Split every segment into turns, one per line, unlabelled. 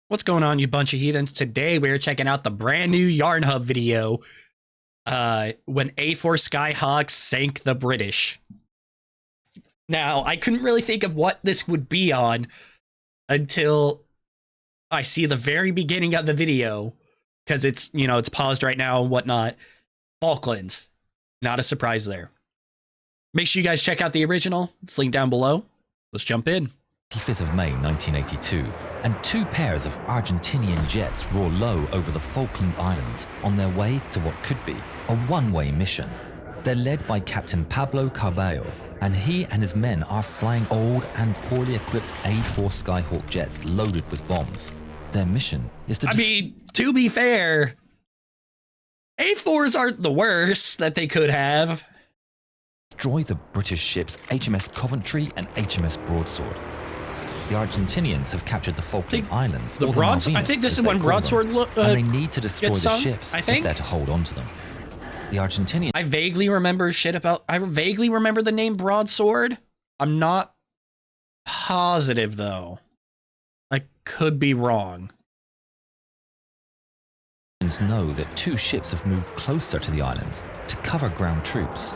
What's going on, you bunch of heathens? Today we're checking out the brand new Yarn Hub video when A-4 Skyhawks sank the British. Now, I couldn't really think of what this would be on until I see the very beginning of the video, because it's, you know, it's paused right now and whatnot. Falklands. Not a surprise there. Make sure you guys check out the original. It's linked down below. Let's jump in.
25th of May 1982, and two pairs of Argentinian jets roar low over the Falkland Islands on their way to what could be a one-way mission. They're led by Captain Pablo Carballo, and he and his men are flying old and poorly equipped A-4 Skyhawk jets loaded with bombs. Their mission is to...
I mean, to be fair, A4s aren't the worst that they could have.
Destroy the British ships HMS Coventry and HMS Broadsword. The Argentinians have captured the Falkland Islands.
The Broadsword. I think this is when Broadsword
and they need to destroy the ships if they're to hold on to them. The Argentinians.
I vaguely remember I vaguely remember the name Broadsword. I'm not positive though. I could be wrong.
Know that two ships have moved closer to the islands to cover ground troops.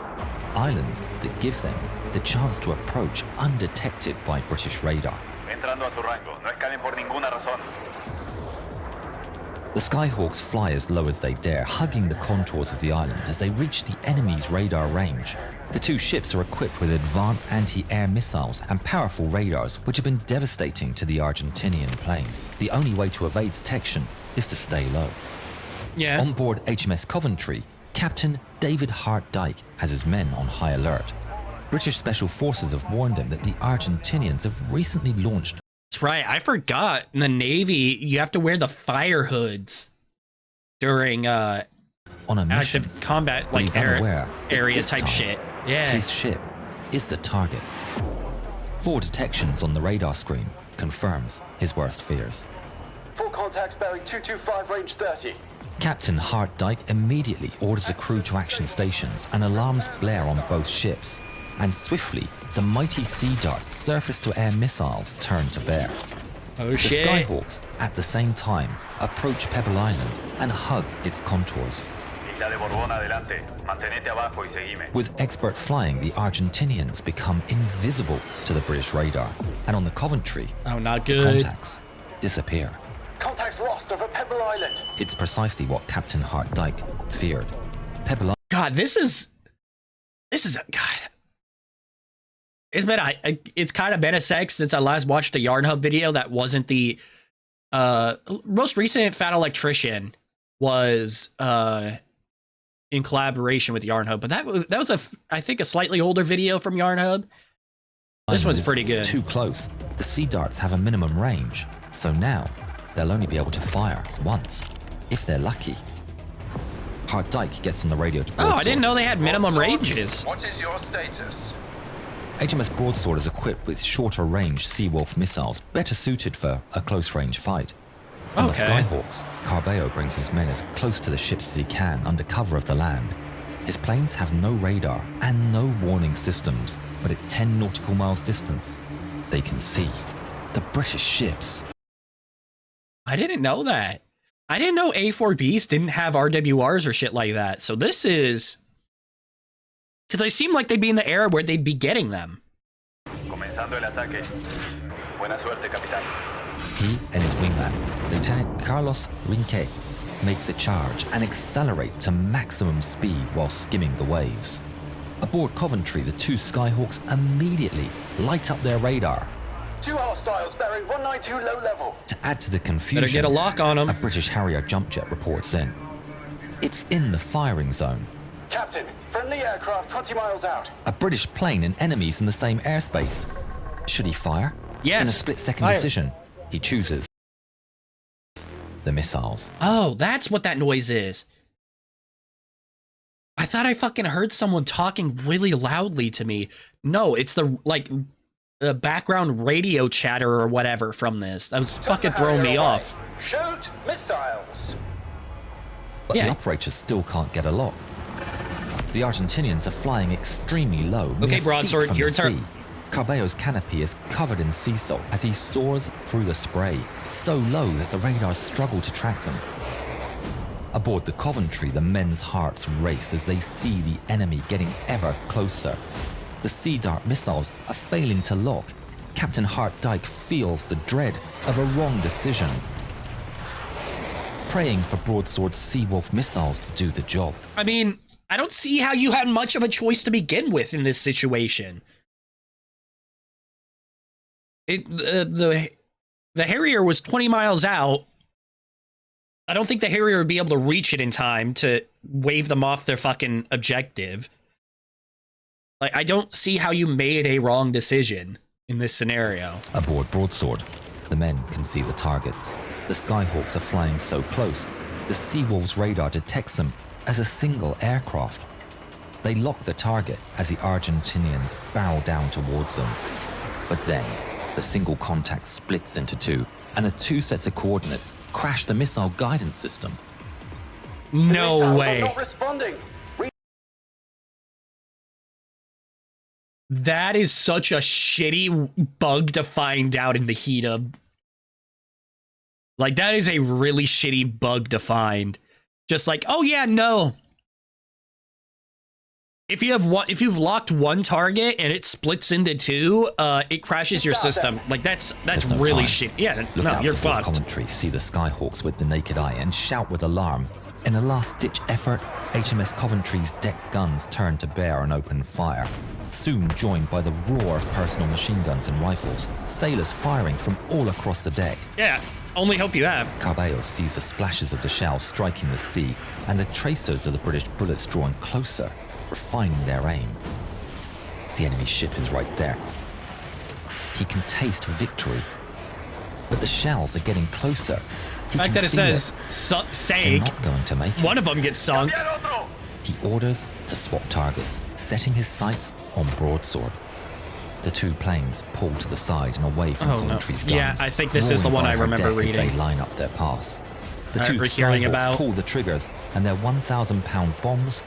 Islands that give them the chance to approach undetected by British radar. The Skyhawks fly as low as they dare, hugging the contours of the island as they reach the enemy's radar range. The two ships are equipped with advanced anti-air missiles and powerful radars, which have been devastating to the Argentinian planes. The only way to evade detection is to stay low.
Yeah.
On board HMS Coventry, Captain David Hart Dyke has his men on high alert. British Special Forces have warned him that the Argentinians have recently launched.
That's right, I forgot. In the Navy, you have to wear the fire hoods during
on a mission,
active combat, like area type shit. Yeah.
His ship is the target. 4 detections on the radar screen confirms his worst fears.
4 contacts bearing 225, range 30.
Captain Hart Dyke immediately orders a crew to action stations and alarms blare on both ships. And swiftly, the mighty Sea Dart's surface-to-air missiles turn to bear.
Oh shit.
The Skyhawks, at the same time, approach Pebble Island and hug its contours. With expert flying, the Argentinians become invisible to the British radar. And on the Coventry,
oh, not good.
Contacts disappear.
Contacts lost over Pebble Island.
It's precisely what Captain Hart Dyke feared. Pebble Island.
God, this is God. It's kind of been a sec since I last watched a Yarn Hub video that wasn't the most recent Fat Electrician was in collaboration with Yarn Hub, but that was I think a slightly older video from Yarn Hub. This one's pretty good.
Too close. The Sea Darts have a minimum range, so now they'll only be able to fire once, if they're lucky. Hart Dyke gets on the radio to Broadsword.
Oh, I didn't know they had minimum ranges.
What is your status?
HMS Broadsword is equipped with shorter range Seawolf missiles, better suited for a close range fight. On the Skyhawks, Carballo brings his men as close to the ships as he can under cover of the land. His planes have no radar and no warning systems, but at 10 nautical miles distance, they can see the British ships.
I didn't know that. I didn't know A4Bs didn't have RWRs or shit like that. So this is... because they seem like they'd be in the era where they'd be getting them.
Comenzando el ataque. Buena suerte, capitán.
He and his wingman, Lieutenant Carlos Rinque, make the charge and accelerate to maximum speed while skimming the waves. Aboard Coventry, the two Skyhawks immediately light up their radar.
2 hostiles bearing 192 low level.
To add to the confusion,
better get a lock on them.
A British Harrier jump jet reports in. It's in the firing zone.
Captain, friendly aircraft 20 miles out.
A British plane and enemies in the same airspace. Should he fire?
Yes.
In a split-second decision, he chooses the missiles.
Oh, that's what that noise is. I thought I fucking heard someone talking really loudly to me. No, it's the, like, the background radio chatter or whatever from this. That was fucking throwing me off.
Shoot missiles.
But the operators still can't get a lock. The Argentinians are flying extremely low.
Okay, Broadsword, your turn.
Carbeo's canopy is covered in sea salt as he soars through the spray, so low that the radars struggle to track them. Aboard the Coventry, the men's hearts race as they see the enemy getting ever closer. The Sea Dart missiles are failing to lock. Captain Hartdyke feels the dread of a wrong decision, praying for Broadsword Seawolf missiles to do the job.
I mean, I don't see how you had much of a choice to begin with in this situation. The Harrier was 20 miles out. I don't think the Harrier would be able to reach it in time to wave them off their fucking objective. Like, I don't see how you made a wrong decision in this scenario.
Aboard Broadsword, the men can see the targets. The Skyhawks are flying so close, the Seawolf's radar detects them as a single aircraft. They lock the target as the Argentinians barrel down towards them. But then, the single contact splits into two, and the two sets of coordinates crash the missile guidance system.
No way.
Are not responding.
That is such a shitty bug to find out in the heat of. Like, that is a really shitty bug to find. Just like, oh yeah, no. If you've locked one target and it splits into two, it crashes your system. Like, that's
no
really
time.
shit. Yeah,
Look
no,
out
you're
for
fucked.
Coventry, see the Skyhawks with the naked eye and shout with alarm. In a last-ditch effort, HMS Coventry's deck guns turn to bear and open fire. Soon joined by the roar of personal machine guns and rifles, sailors firing from all across the deck.
Yeah, only hope you have.
Carbeo sees the splashes of the shells striking the sea and the tracers of the British bullets drawing closer, refining their aim. The enemy ship is right there. He can taste victory, but the shells are getting closer.
The fact that it says Sank,
not going to make it.
one of them gets sunk.
He orders to swap targets, setting his sights on Broadsword. The two planes pull to the side and away from Coventry's guns.
Yeah, I think this is the one I remember reading.
As they line up their pass. The
I
two
remember hearing about.
Skyhawks pull the triggers, and their 1,000-pound bombs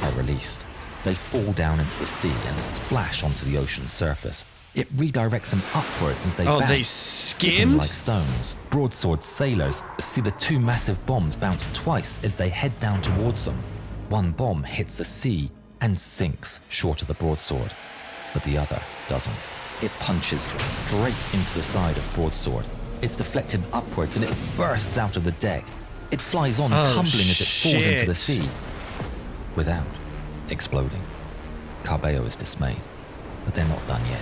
are released. They fall down into the sea and splash onto the ocean's surface. It redirects them upwards as they bounce,
they
skipping
skimmed?
like stones. Broadsword sailors see the two massive bombs bounce twice as they head down towards them. One bomb hits the sea and sinks short of the broadsword, but the other doesn't. It punches straight into the side of Broadsword. It's deflected upwards and it bursts out of the deck. It flies on, tumbling as it falls into the sea, without exploding. Carbeo is dismayed, but they're not done yet.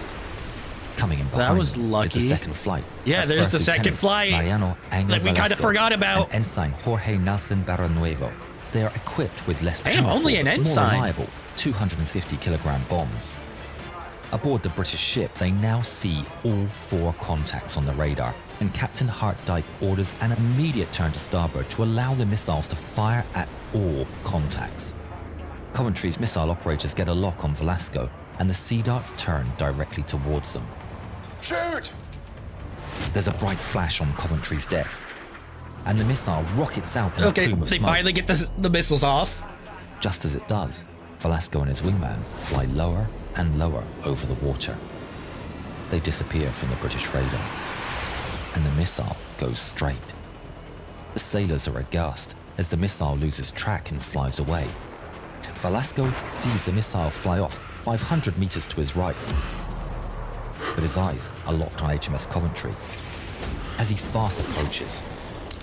Coming in behind
That was
them
lucky.
is the second flight.
Yeah,
of
there's
First
the second
Lieutenant
flight
Mariano Angel
that we kind of
Velasco
forgot about.
and Ensign Jorge Nelson Barranuevo. They are equipped with less
Damn,
powerful,
only an
more
ensign.
reliable 250-kilogram bombs. Aboard the British ship, they now see all four contacts on the radar, and Captain Hartdyke orders an immediate turn to starboard to allow the missiles to fire at all contacts. Coventry's missile operators get a lock on Velasco, and the Sea Darts turn directly towards them.
Shoot!
There's a bright flash on Coventry's deck, and the missile rockets out in a
Okay,
plume of
they
smoke.
finally get the missiles off.
Just as it does, Velasco and his wingman fly lower and lower over the water. They disappear from the British radar, and the missile goes straight. The sailors are aghast as the missile loses track and flies away. Velasco sees the missile fly off 500 meters to his right, but his eyes are locked on HMS Coventry. As he fast approaches,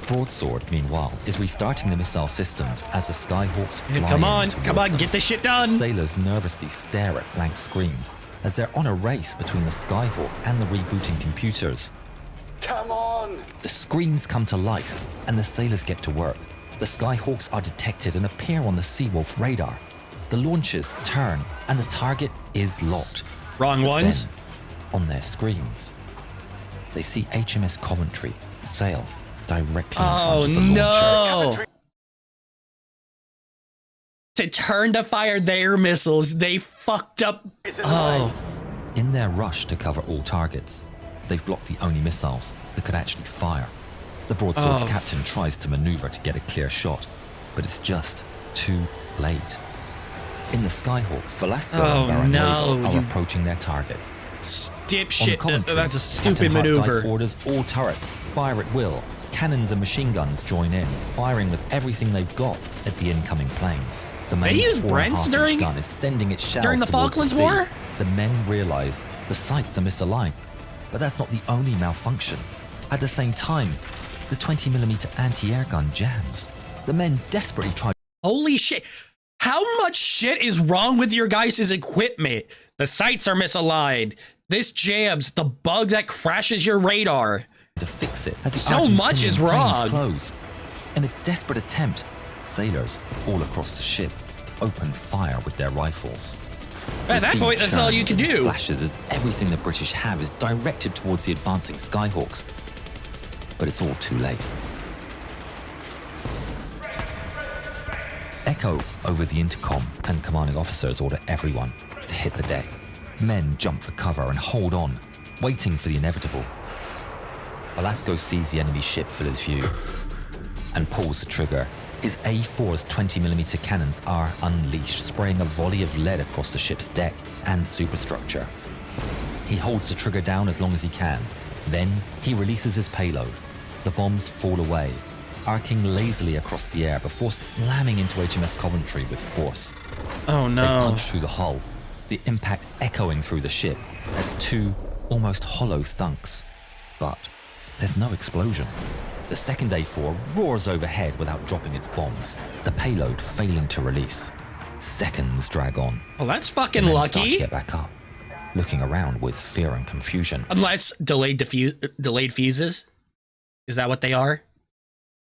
Broadsword, meanwhile, is restarting the missile systems as the Skyhawks fly
Come on,
towards
get this shit done.
Sailors nervously stare at blank screens as they're on a race between the Skyhawk and the rebooting computers.
Come on!
The screens come to life and the sailors get to work. The Skyhawks are detected and appear on the Seawolf radar. The launches turn and the target is locked.
Wrong ones.
Then, on their screens, they see HMS Coventry sail directly in front of the launcher.
No! To turn to fire their missiles, they fucked up. Oh,
In their rush to cover all targets, they've blocked the only missiles that could actually fire. The Broadsword's captain tries to maneuver to get a clear shot, but it's just too late. In the Skyhawks, Velasco and Barranuevo are approaching their target.
Dipshit.
Commentary,
That's a stupid
Captain Hart Dyke
maneuver.
orders all turrets fire at will. Cannons and machine guns join in, firing with everything they've got at the incoming planes. The main
used
4.5
Brents
inch
during-
gun is sending its shells
during the
towards
Falklands
sea.
War?
The men realize the sights are misaligned, but that's not the only malfunction. At the same time, the 20mm anti-air gun jams. The men desperately try.
Holy shit. How much shit is wrong with your guys' equipment? The sights are misaligned. This jams. The bug that crashes your radar.
to fix it as the
So much is
Argentinian planes
wrong.
close. In a desperate attempt, sailors all across the ship open fire with their rifles.
At
The
that
sea
point, that's all you
churns
can
and
do.
splashes as everything the British have is directed towards the advancing Skyhawks. But it's all too late. Echo over the intercom, and commanding officers order everyone to hit the deck. Men jump for cover and hold on, waiting for the inevitable. Velasco sees the enemy ship fill his view and pulls the trigger. His A-4's 20mm cannons are unleashed, spraying a volley of lead across the ship's deck and superstructure. He holds the trigger down as long as he can. Then he releases his payload. The bombs fall away, arcing lazily across the air before slamming into HMS Coventry with force.
Oh
They
no.
punch through the hull, the impact echoing through the ship as two almost hollow thunks. But there's no explosion. The second A4 roars overhead without dropping its bombs, the payload failing to release. Seconds drag on.
Well, that's
The
fucking
men start to
lucky.
get back up, looking around with fear and confusion.
Unless delayed fuses. Is that what they are?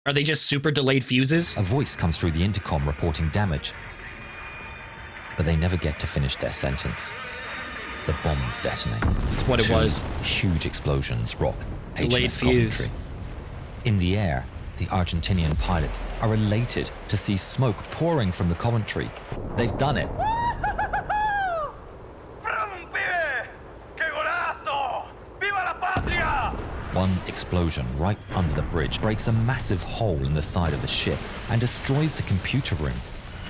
Are they just super delayed fuses?
A voice comes through the intercom reporting damage. But they never get to finish their sentence. The bombs detonate.
That's what it
Two
was.
Huge explosions rock
Delayed
HMS
fuse.
Coventry. In the air, the Argentinian pilots are elated to see smoke pouring from the Coventry. They've done it. One explosion right under the bridge breaks a massive hole in the side of the ship and destroys the computer room.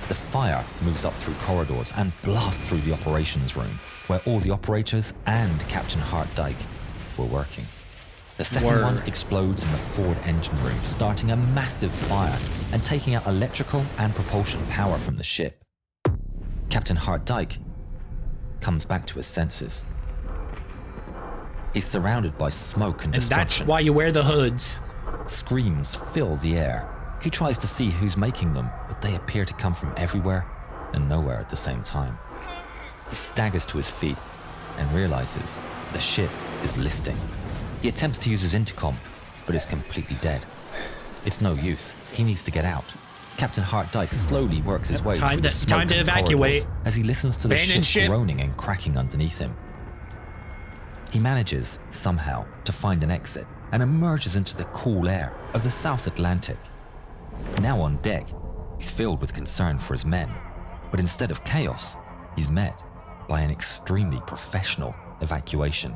The fire moves up through corridors and blasts through the operations room, where all the operators and Captain Hart Dyke were working. The second one explodes in the forward engine room, starting a massive fire and taking out electrical and propulsion power from the ship. Captain Hart Dyke comes back to his senses. He's surrounded by smoke and
And that's
destruction.
why you wear the hoods.
Screams fill the air. He tries to see who's making them, but they appear to come from everywhere and nowhere at the same time. He staggers to his feet and realizes the ship is listing. He attempts to use his intercom, but is completely dead. It's no use. He needs to get out. Captain Hart Dyke slowly works his way
Time
through the
to-
smoke
time to
and
evacuate.
corridors as he listens to the
Abandon
ship
ship.
groaning and cracking underneath him. He manages, somehow, to find an exit and emerges into the cool air of the South Atlantic. Now on deck, he's filled with concern for his men, but instead of chaos, he's met by an extremely professional evacuation.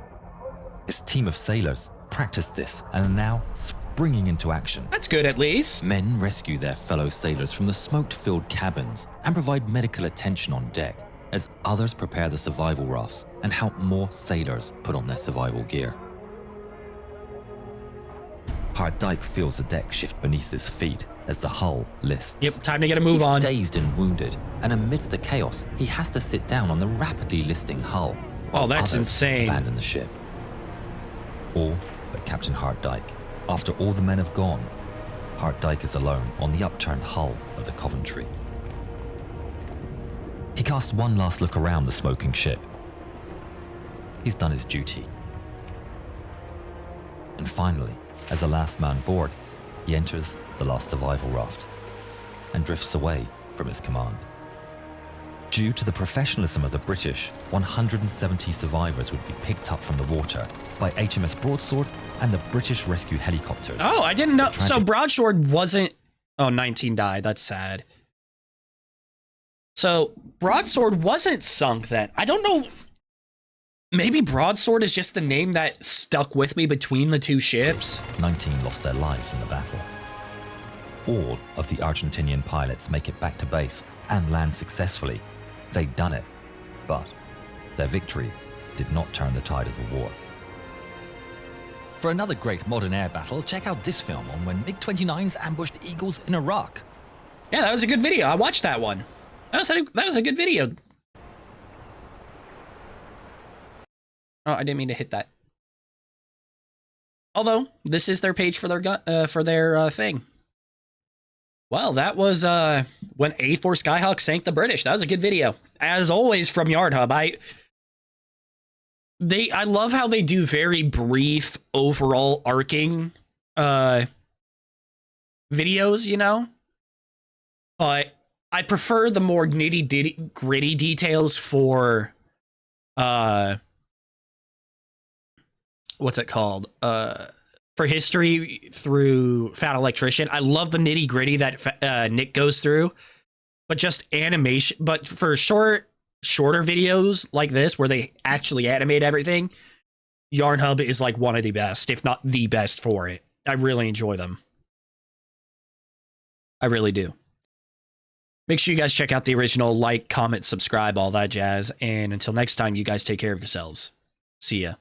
His team of sailors practiced this and are now springing into action.
That's good at least.
Men rescue their fellow sailors from the smoke-filled cabins and provide medical attention on deck, as others prepare the survival rafts and help more sailors put on their survival gear. Hart Dyke feels the deck shift beneath his feet as the hull lists.
Yep, time to get a move
He's
on.
dazed and wounded, and amidst the chaos, he has to sit down on the rapidly listing hull.
Oh,
while
that's
others
insane.
Abandon the ship. All but Captain Hart Dyke. After all the men have gone, Hart Dyke is alone on the upturned hull of the Coventry. He casts one last look around the smoking ship. He's done his duty. And finally, as the last man aboard, he enters the last survival raft and drifts away from his command. Due to the professionalism of the British, 170 survivors would be picked up from the water by HMS Broadsword and the British rescue helicopters.
Oh, I didn't know. So
Tragic.
Broadsword wasn't... Oh, 19 died. That's sad. So Broadsword wasn't sunk then. I don't know. Maybe Broadsword is just the name that stuck with me between the two ships.
19 lost their lives in the battle. All of the Argentinian pilots make it back to base and land successfully. They'd done it, but their victory did not turn the tide of the war. For another great modern air battle, check out this film on when MiG-29s ambushed Eagles in Iraq.
Yeah, that was a good video. I watched that one. That was a good video. Oh, I didn't mean to hit that. Although this is their page for their thing. Well, that was when A-4 Skyhawks sank the British. That was a good video, as always from Yard Hub. I love how they do very brief overall arcing videos, you know. But I prefer the more nitty-gritty details for what's it called? For history through Fat Electrician. I love the nitty-gritty that Nick goes through, but just animation. But for shorter videos like this, where they actually animate everything, Yarn Hub is like one of the best, if not the best for it. I really enjoy them. I really do. Make sure you guys check out the original, like, comment, subscribe, all that jazz. And until next time, you guys take care of yourselves. See ya.